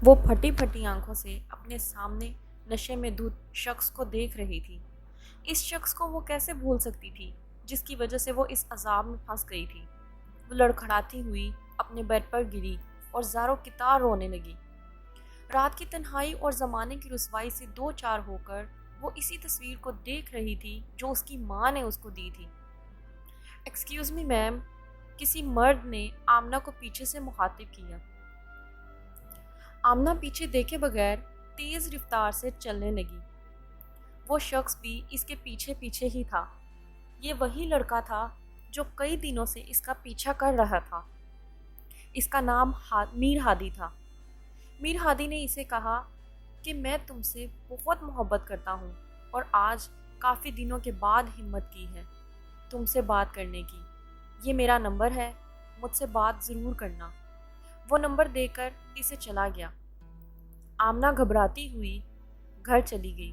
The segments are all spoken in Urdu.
وہ پھٹی پھٹی آنکھوں سے اپنے سامنے نشے میں دھت شخص کو دیکھ رہی تھی۔ اس شخص کو وہ کیسے بھول سکتی تھی جس کی وجہ سے وہ اس عذاب میں پھنس گئی تھی۔ وہ لڑکھڑاتی ہوئی اپنے بیڈ پر گری اور زاروں کی طرح رونے لگی۔ رات کی تنہائی اور زمانے کی رسوائی سے دو چار ہو کر وہ اسی تصویر کو دیکھ رہی تھی جو اس کی ماں نے اس کو دی تھی۔ ایکسکیوز می میم، کسی مرد نے آمنہ کو پیچھے سے مخاطب کیا۔ آمنہ پیچھے دیکھے بغیر تیز رفتار سے چلنے لگی۔ وہ شخص بھی اس کے پیچھے پیچھے ہی تھا۔ یہ وہی لڑکا تھا جو کئی دنوں سے اس کا پیچھا کر رہا تھا۔ اس کا نام میر ہادی تھا۔ میر ہادی نے اسے کہا کہ میں تم سے بہت محبت کرتا ہوں اور آج کافی دنوں کے بعد ہمت کی ہے تم سے بات کرنے کی۔ یہ میرا نمبر ہے، مجھ سے بات ضرور کرنا۔ وہ نمبر دے کر اسے چلا گیا۔ آمنہ گھبراتی ہوئی گھر چلی گئی۔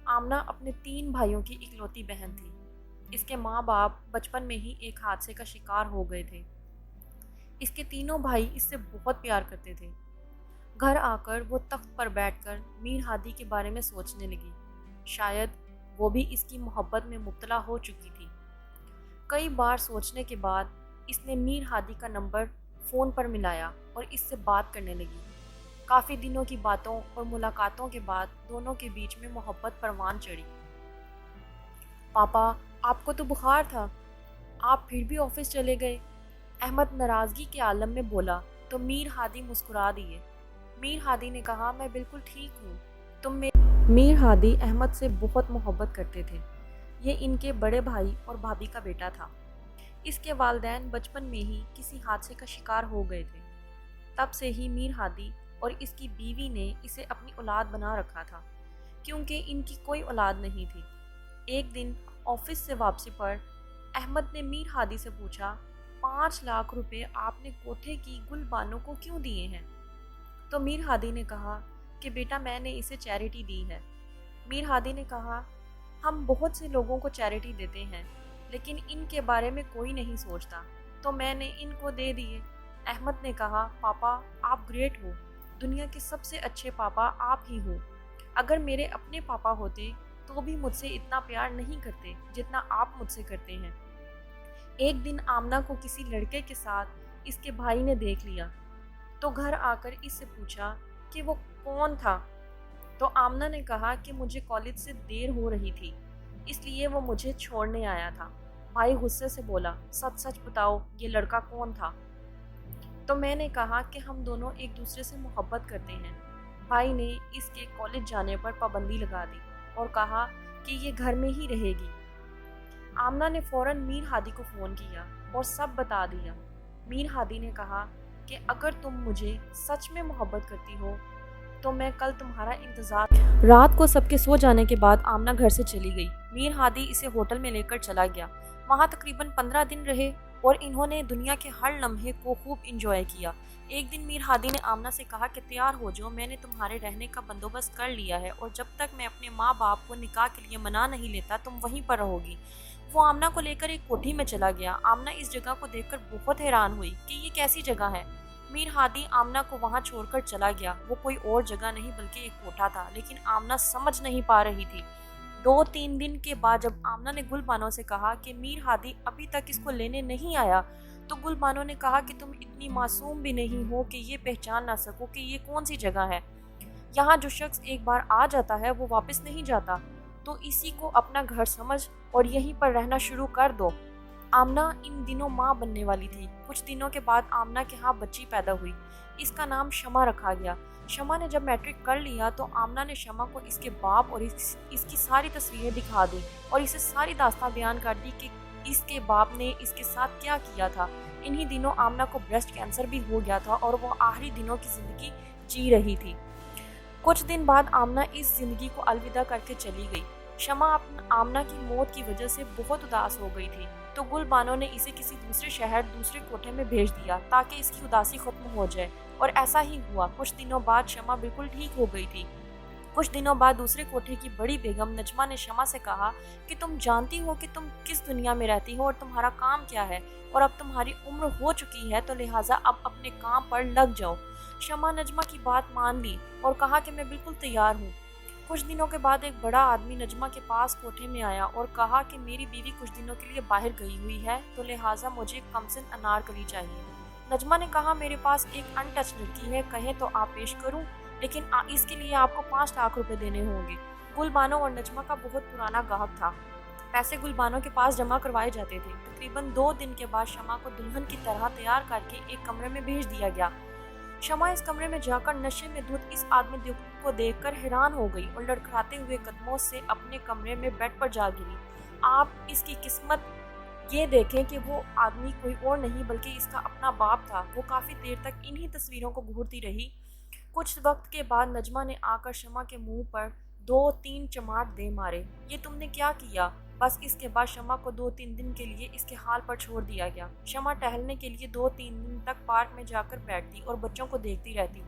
آمنہ اپنے 3 بھائیوں کی اکلوتی بہن تھی۔ اس کے ماں باپ بچپن میں ہی ایک حادثے کا شکار ہو گئے تھے۔ اس کے تینوں بھائی اس سے بہت پیار کرتے تھے۔ گھر آ کر وہ تخت پر بیٹھ کر میر ہادی کے بارے میں سوچنے لگی۔ شاید وہ بھی اس کی محبت میں مبتلا ہو چکی تھی۔ کئی بار سوچنے کے بعد اس نے میر ہادی کا نمبر فون پر ملایا اور اس سے بات کرنے لگی۔ کافی دنوں کی باتوں اور ملاقاتوں کے بعد دونوں کے بیچ میں محبت پروان چڑھی۔ پاپا، آپ کو تو بخار تھا، آپ پھر بھی آفس چلے گئے؟ احمد ناراضگی کے عالم میں بولا تو میر ہادی مسکرا دیے۔ میر ہادی نے کہا، میں بالکل ٹھیک ہوں، میر ہادی احمد سے بہت محبت کرتے تھے۔ یہ ان کے بڑے بھائی اور بھابھی کا بیٹا تھا۔ اس کے والدین بچپن میں ہی کسی حادثے کا شکار ہو گئے تھے۔ تب سے ہی میر ہادی اور اس کی بیوی نے اسے اپنی اولاد بنا رکھا تھا، کیونکہ ان کی کوئی اولاد نہیں تھی۔ ایک دن آفس سے واپسی پر احمد نے میر ہادی سے پوچھا، 5 لاکھ روپے آپ نے کوٹھے کی گل بانو کو کیوں دیے ہیں؟ تو میر ہادی نے کہا کہ بیٹا میں نے اسے چیریٹی دی ہے۔ میر ہادی نے کہا، ہم بہت سے لوگوں کو چیریٹی دیتے ہیں لیکن ان کے بارے میں کوئی نہیں سوچتا، تو میں نے ان کو دے دیے۔ احمد نے کہا، پاپا آپ گریٹ ہو، دنیا کے سب سے اچھے پاپا آپ ہی ہو۔ اگر میرے اپنے پاپا ہوتے تو بھی مجھ سے اتنا پیار نہیں کرتے جتنا آپ مجھ سے کرتے ہیں۔ ایک دن آمنہ کو کسی لڑکے کے ساتھ اس کے بھائی نے دیکھ لیا تو گھر آ کر اس سے پوچھا کہ وہ کون تھا؟ تو آمنہ نے کہا کہ مجھے کالج سے دیر ہو رہی تھی اس لیے وہ مجھے چھوڑنے آیا تھا۔ بھائی غصے سے بولا، سچ سچ بتاؤ یہ لڑکا کون تھا؟ تو میں نے کہا کہ ہم دونوں ایک دوسرے سے محبت کرتے ہیں۔ بھائی نے اس کے کالج جانے پر پابندی لگا دی اور کہا کہ یہ گھر میں ہی رہے گی۔ آمنہ نے فوراً میر ہادی کو فون کیا اور سب بتا دیا۔ میر ہادی نے کہا کہ اگر تم مجھے سچ میں محبت کرتی ہو تو میں کل تمہارا انتظار۔ رات کو سب کے سو جانے کے بعد آمنہ گھر سے چلی گئی۔ میر ہادی اسے ہوٹل میں لے کر چلا گیا۔ وہاں تقریباً 15 دن رہے اور انہوں نے دنیا کے ہر لمحے کو خوب انجوائے کیا۔ ایک دن میر ہادی نے آمنہ سے کہا کہ تیار ہو جاؤ، میں نے تمہارے رہنے کا بندوبست کر لیا ہے اور جب تک میں اپنے ماں باپ کو نکاح کے لیے منا نہیں لیتا تم وہیں پر رہو گی۔ وہ آمنہ کو لے کر ایک کوٹھی میں چلا گیا۔ آمنہ اس جگہ کو دیکھ کر بہت حیران ہوئی کہ یہ کیسی جگہ ہے۔ میر ہادی آمنہ کو وہاں چھوڑ کر چلا گیا۔ وہ کوئی اور جگہ نہیں بلکہ ایک کوٹھا تھا، لیکن آمنہ سمجھ نہیں پا رہی تھی۔ 2-3 دن کے بعد جب آمنہ نے گل بانو سے کہا کہ میر ہادی ابھی تک اس کو لینے نہیں آیا تو گل بانو نے کہا کہ تم اتنی معصوم بھی نہیں ہو کہ یہ پہچان نہ سکو کہ یہ کون سی جگہ ہے۔ یہاں جو شخص ایک بار آ جاتا ہے وہ واپس نہیں جاتا، تو اسی کو اپنا گھر سمجھ اور یہیں پر رہنا شروع کر دو۔ آمنہ ان دنوں ماں بننے والی تھی۔ کچھ دنوں کے بعد آمنہ کے ہاں بچی پیدا ہوئی۔ اس کا نام شمع رکھا گیا۔ شمع نے جب میٹرک کر لیا تو آمنہ نے شمع کو اس کے باپ اور اس کی ساری تصویریں دکھا دی اور اسے ساری داستان بیان کر دی کہ اس کے باپ نے اس کے ساتھ کیا کیا تھا۔ انہی دنوں آمنہ کو بریسٹ کینسر بھی ہو گیا تھا اور وہ آخری دنوں کی زندگی جی رہی تھی۔ کچھ دن بعد آمنہ اس زندگی کو الوداع کر کے چلی گئی۔ شمع آمنہ کی موت کی وجہ سے بہت اداس ہو گئی تھی، تو گل بانو نے اسے کسی دوسرے شہر دوسرے کوٹھے میں بھیج دیا تاکہ اس کی اداسی ختم ہو جائے، اور ایسا ہی ہوا۔ کچھ دنوں بعد شمع بالکل ٹھیک ہو گئی تھی۔ کچھ دنوں بعد دوسرے کوٹھے کی بڑی بیگم نجمہ نے شمع سے کہا کہ تم جانتی ہو کہ تم کس دنیا میں رہتی ہو اور تمہارا کام کیا ہے، اور اب تمہاری عمر ہو چکی ہے تو لہٰذا اب اپنے کام پر لگ جاؤ۔ شمع نجمہ کی بات مان لی اور کہا کہ میں بالکل تیار ہوں۔ کچھ دنوں کے بعد ایک بڑا آدمی نجمہ کے پاس کوٹھے میں آیا اور کہا کہ میری بیوی کچھ دنوں کے لیے باہر گئی ہوئی ہے تو لہٰذا مجھے کمسن انارکلی چاہیے۔ نجمہ نے کہا میرے پاس ایک ان ٹچ لڑکی ہے، کہیں تو آپ پیش کروں، لیکن اس کے لیے آپ کو 5 لاکھ روپے دینے ہوں گے۔ گل بانو اور نجمہ کا بہت پرانا گاہک تھا، پیسے گل بانو کے پاس جمع کروائے جاتے تھے۔ تقریباً 2 دن کے بعد شمع کو دلہن کی طرح تیار کر کے ایک کمرے میں بھیج دیا گیا۔ شمع اس کمرے میں جا کر نشے میں دھت اس آدمی کو دیکھ کر حیران ہو گئی اور لڑکھڑاتے ہوئے قدموں سے اپنے کمرے میں بیڈ پر جا گری۔ آپ اس کی قسمت یہ دیکھیں کہ وہ آدمی کوئی اور نہیں بلکہ اس کا اپنا باپ تھا۔ وہ کافی دیر تک انہی تصویروں کو گھورتی رہی۔ کچھ وقت کے بعد نجمہ نے آ کر شمع کے منہ پر 2-3 چماٹ دے مارے۔ یہ تم نے کیا کیا؟ بس اس کے بعد شمع کو 2-3 دن کے لیے اس کے حال پر چھوڑ دیا گیا۔ شمع ٹہلنے کے لیے 2-3 دن تک پارک میں جا کر بیٹھتی اور بچوں کو دیکھتی رہتی۔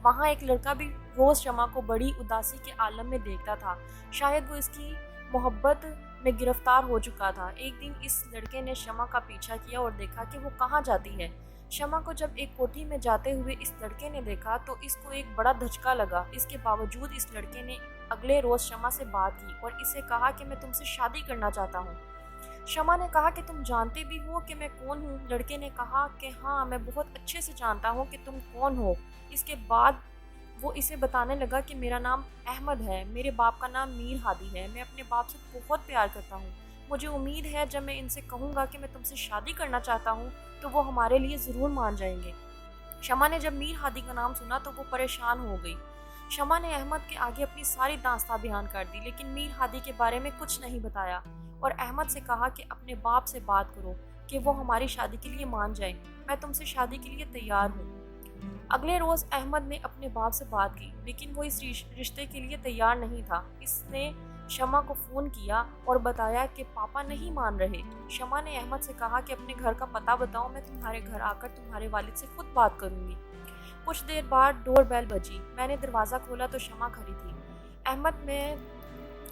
وہاں ایک لڑکا بھی روز شمع کو بڑی اداسی کے عالم میں دیکھتا تھا، شاید وہ اس کی محبت میں گرفتار ہو چکا تھا۔ ایک دن اس لڑکے نے شمع کا پیچھا کیا اور دیکھا کہ وہ کہاں جاتی ہے۔ شمع کو جب ایک کوٹھی میں جاتے ہوئے اس لڑکے نے دیکھا تو اس کو ایک بڑا دھچکا لگا۔ اس کے باوجود اس لڑکے نے اگلے روز شمع سے بات کی اور اسے کہا کہ میں تم سے شادی کرنا چاہتا ہوں۔ شمع نے کہا کہ تم جانتے بھی ہو کہ میں کون ہوں؟ لڑکے نے کہا کہ ہاں، میں بہت اچھے سے جانتا ہوں کہ تم کون ہو۔ اس کے بعد وہ اسے بتانے لگا کہ میرا نام احمد ہے، میرے باپ کا نام میر ہادی ہے، میں اپنے باپ سے بہت پیار کرتا ہوں۔ مجھے امید ہے جب میں ان سے کہوں گا کہ میں تم سے شادی کرنا چاہتا ہوں تو وہ ہمارے لیے ضرور مان جائیں گے۔ شمع نے جب میر ہادی کا نام سنا تو وہ پریشان ہو گئی۔ شمع نے احمد کے آگے اپنی ساری داستان بیان کر دی، لیکن میر ہادی کے بارے میں کچھ نہیں بتایا اور احمد سے کہا کہ اپنے باپ سے بات کرو کہ وہ ہماری شادی کے لیے مان جائیں، میں تم سے شادی کے لیے تیار ہوں۔ اگلے روز احمد نے اپنے باپ سے بات کی، لیکن وہ اس رشتے کے لیے تیار نہیں تھا۔ اس نے شمع کو فون کیا اور بتایا کہ پاپا نہیں مان رہے۔ شمع نے احمد سے کہا کہ اپنے گھر کا پتہ بتاؤ، میں تمہارے گھر آ کر تمہارے والد سے خود بات کروں گی۔ کچھ دیر بعد ڈور بیل بجی، میں نے دروازہ کھولا تو شمع کھڑی تھی۔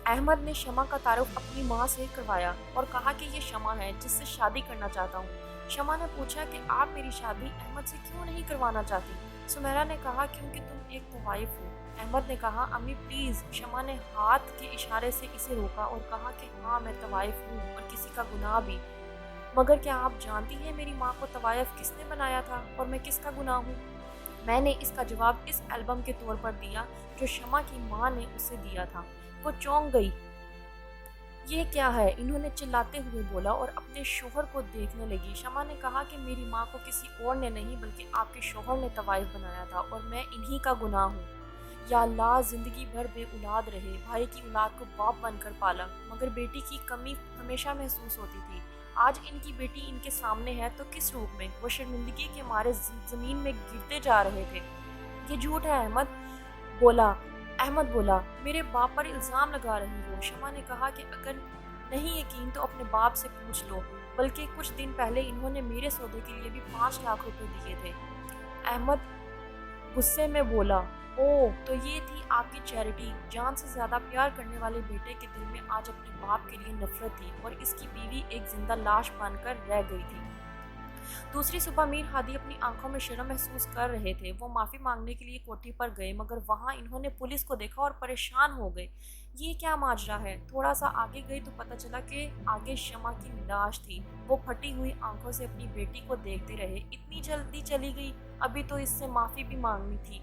احمد نے شمع کا تعارف اپنی ماں سے کروایا اور کہا کہ یہ شمع ہے جس سے شادی کرنا چاہتا ہوں۔ شمع نے پوچھا کہ آپ میری شادی احمد سے کیوں نہیں کروانا چاہتی؟ سمیرا نے کہا کیونکہ تم ایک طوائف ہو۔ احمد نے کہا امی پلیز۔ شمع نے ہاتھ کے اشارے سے اسے روکا اور کہا کہ ہاں میں طوائف ہوں اور کسی کا گناہ بھی، مگر کیا آپ جانتی ہیں میری ماں کو طوائف کس نے بنایا تھا اور میں کس کا گناہ ہوں؟ میں نے اس کا جواب اس البم کے طور پر دیا جو شمع کی ماں نے اسے دیا تھا۔ وہ چونک گئی۔ یہ کیا ہے؟ انہوں نے چلاتے ہوئے بولا اور اپنے شوہر کو دیکھنے لگی۔ شمع نے کہا کہ میری ماں کو کسی اور نے نہیں بلکہ آپ کے شوہر نے طوائف بنایا تھا اور میں انہی کا گناہ ہوں۔ یا اللہ زندگی بھر بے اولاد رہے، بھائی کی اولاد کو باپ بن کر پالا، مگر بیٹی کی کمی ہمیشہ محسوس ہوتی تھی۔ آج ان کی بیٹی ان کے سامنے ہے تو کس روپ میں؟ وہ شرمندگی کے مارے زمین میں گرتے جا رہے تھے۔ یہ جھوٹ ہے احمد بولا، میرے باپ پر الزام لگا رہی ہو۔ شمع نے کہا کہ اگر نہیں یقین تو اپنے باپ سے پوچھ لو، بلکہ کچھ دن پہلے انہوں نے میرے سودے کے لیے بھی 5 لاکھ روپے دیے تھے۔ احمد غصے میں بولا، اوہ تو یہ تھی آپ کی چیریٹی۔ جان سے زیادہ پیار کرنے والے بیٹے کے دل میں آج اپنے باپ کے لیے نفرت تھی اور اس کی بیوی ایک زندہ لاش بن کر رہ گئی تھی۔ دوسری صبح میر ہادی اپنی آنکھوں میں شرم محسوس کر رہے تھے۔ وہ معافی مانگنے کے لیے کوٹھی پر گئے مگر وہاں انہوں نے پولیس کو دیکھا اور پریشان ہو گئے۔ یہ کیا ماجرا ہے؟ تھوڑا سا آگے گئی تو پتہ چلا کہ آگے شمع کی لاش تھی۔ وہ پھٹی ہوئی آنکھوں سے اپنی بیٹی کو دیکھتے رہے۔ اتنی جلدی چلی گئی؟ ابھی تو اس سے معافی بھی مانگنی تھی،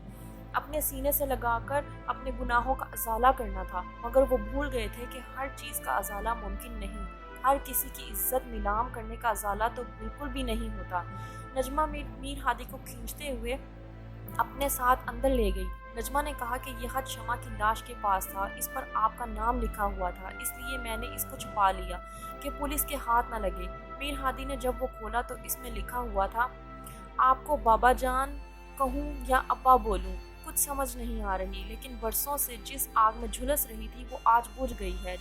اپنے سینے سے لگا کر اپنے گناہوں کا ازالہ کرنا تھا، مگر وہ بھول گئے تھے کہ ہر چیز کا ازالہ ممکن نہیں، ہر کسی کی عزت نیلام کرنے کا ازالہ تو بالکل بھی نہیں ہوتا۔ نجمہ میر ہادی کو کھینچتے ہوئے اپنے ساتھ اندر لے گئی۔ نجمہ نے کہا کہ یہ خط شمع کی لاش کے پاس تھا، اس پر آپ کا نام لکھا ہوا تھا، اس لیے میں نے اس کو چھپا لیا کہ پولیس کے ہاتھ نہ لگے۔ میر ہادی نے جب وہ کھولا تو اس میں لکھا ہوا تھا، آپ کو بابا جان کہوں یا ابا بولوں کچھ سمجھ نہیں آ رہی، لیکن برسوں سے جس آگ میں جھلس رہی تھی وہ آج بجھ گئی ہے۔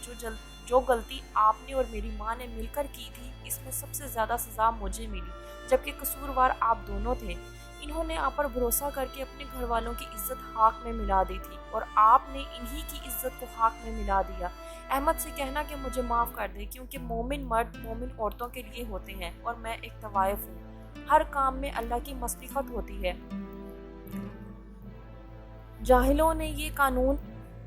جو غلطی آپ نے اور میری ماں نے مل کر کی تھی اس میں سب سے زیادہ سزا مجھے ملی، جبکہ قصوروار آپ دونوں تھے۔ انہوں نے آپ پر بھروسہ کر کے اپنے گھر والوں کی عزت خاک میں ملا دی تھی اور آپ نے انہی کی عزت کو خاک میں ملا دیا۔ احمد سے کہنا کہ مجھے معاف کر دے، کیونکہ مومن مرد مومن عورتوں کے لیے ہوتے ہیں اور میں ایک طوائف ہوں۔ ہر کام میں اللہ کی مصلحت ہوتی ہے۔ جاہلوں نے یہ قانون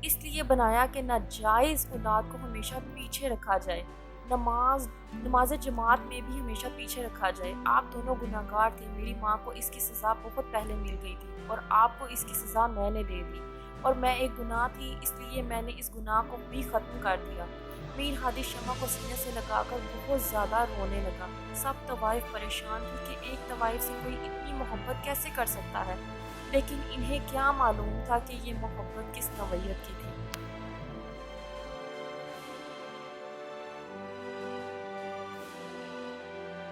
اس لیے بنایا کہ ناجائز اولاد کو ہمیشہ پیچھے رکھا جائے، نماز جماعت میں بھی ہمیشہ پیچھے رکھا جائے۔ آپ دونوں گناہ گار تھے، میری ماں کو اس کی سزا بہت پہلے مل گئی تھی اور آپ کو اس کی سزا میں نے دے دی، اور میں ایک گناہ تھی اس لیے میں نے اس گناہ کو بھی ختم کر دیا۔ میر ہادی شمع کو سینے سے لگا کر بہت زیادہ رونے لگا۔ سب طوائف پریشان تھی کہ ایک طوائف سے کوئی اتنی محبت کیسے کر سکتا ہے، لیکن انہیں کیا معلوم تھا کہ یہ محبت کس نوعیت کی تھی۔